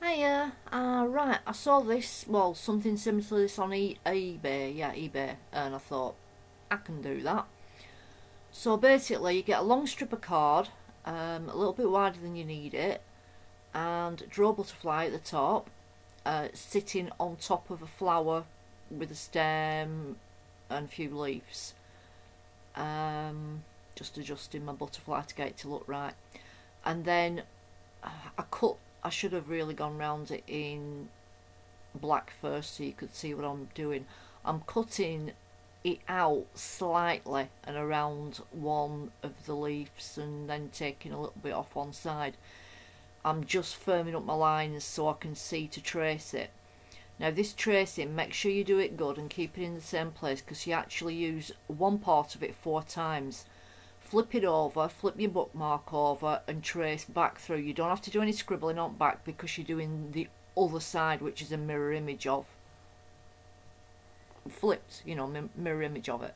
Hiya, right, I saw this, well, something similar to this on eBay, yeah, eBay, and I thought, I can do that. So basically, you get a long strip of card, a little bit wider than you need it, and draw a butterfly at the top, sitting on top of a flower with a stem and a few leaves. Just adjusting my butterfly to get it to look right. And then I should have really gone round it in black first so you could see what I'm doing. I'm cutting it out slightly and around one of the leaves and then taking a little bit off one side. I'm just firming up my lines so I can see to trace it. Now this tracing, make sure you do it good and keep it in the same place because you actually use one part of it 4 times. Flip it over, flip your bookmark over and trace back through. You don't have to do any scribbling on back because you're doing the other side, which is a mirror image of flipped, mirror image of it.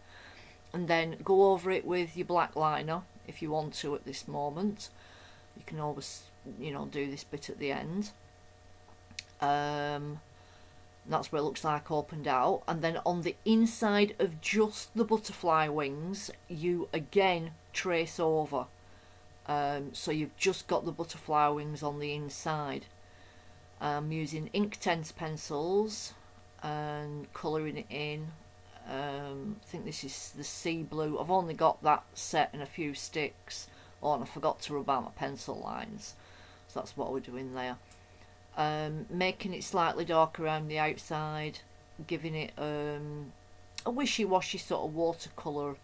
And then go over it with your black liner if you want to at this moment. You can always, do this bit at the end. That's what it looks like opened out. And then on the inside of just the butterfly wings, you again trace over. So you've just got the butterfly wings on the inside. I'm using Inktense pencils and colouring it in. I think this is the sea blue. I've only got that set and a few sticks. Oh, and I forgot to rub out my pencil lines. So that's what we're doing there. Making it slightly dark around the outside, giving it a wishy-washy sort of watercolour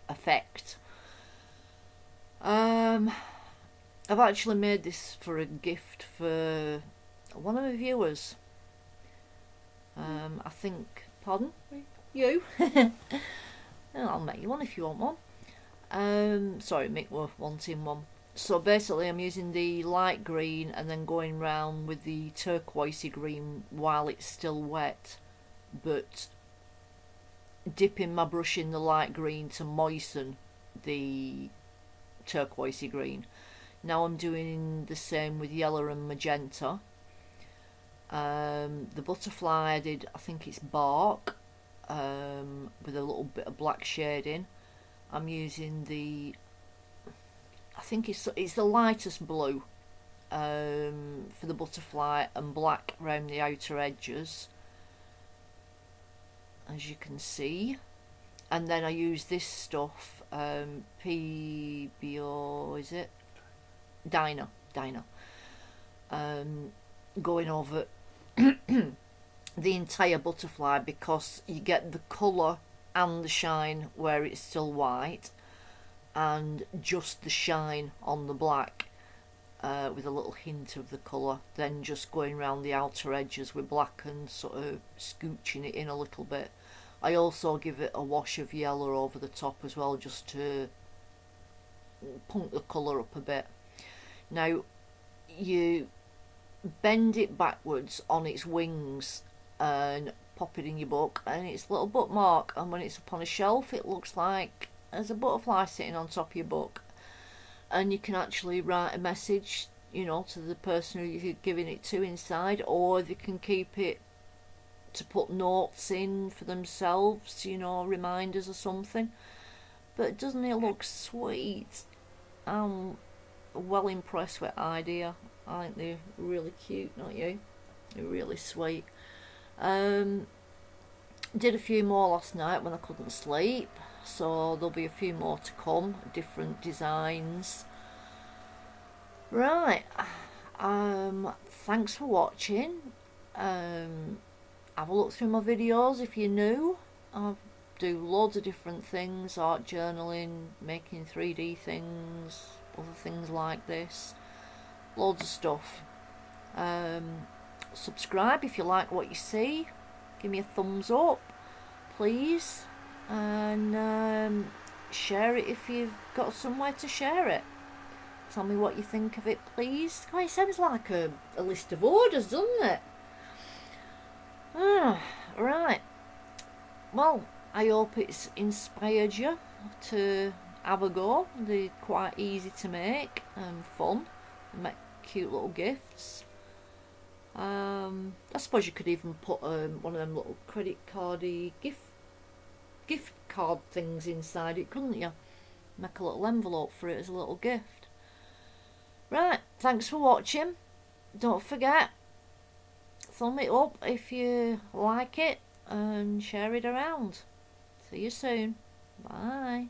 effect. I've actually made this for a gift for one of my viewers. I think, pardon? You? I'll make you one if you want one. Sorry, Mick were wanting one. So basically I'm using the light green and then going round with the turquoisey green while it's still wet, but dipping my brush in the light green to moisten the turquoisey green. Now I'm doing the same with yellow and magenta. The butterfly I did, I think it's bark, with a little bit of black shading. I'm using the, I think it's the lightest blue for the butterfly and black around the outer edges, as you can see. And then I use this stuff, PBO, is it? Diner. Going over the entire butterfly because you get the colour and the shine where it's still white, and just the shine on the black with a little hint of the colour, then just going around the outer edges with black and sort of scooching it in a little bit. I also give it a wash of yellow over the top as well, just to punk the colour up a bit. Now you bend it backwards on its wings and pop it in your book, and it's a little bookmark, and when it's up on a shelf it looks like there's a butterfly sitting on top of your book, and you can actually write a message, to the person who you're giving it to inside, or they can keep it to put notes in for themselves, reminders or something. But doesn't it look sweet? I'm well impressed with the idea. I think they're really cute, don't you? They're really sweet. Did a few more last night when I couldn't sleep, so there'll be a few more to come, different designs. Right, thanks for watching. Have a look through my videos if you're new. I do loads of different things, art journaling, making 3D things, other things like this, loads of stuff. Subscribe if you like what you see, give me a thumbs up please, and share it if you've got somewhere to share it. Tell me what you think of it please. Oh, it sounds like a list of orders, doesn't it? Right, well, I hope it's inspired you to have a go. They're quite easy to make and fun and make cute little gifts. I suppose you could even put one of them little credit cardy gift card things inside it, couldn't you? Make a little envelope for it as a little gift. Right, thanks for watching. Don't forget, thumb it up if you like it and share it around. See you soon. Bye.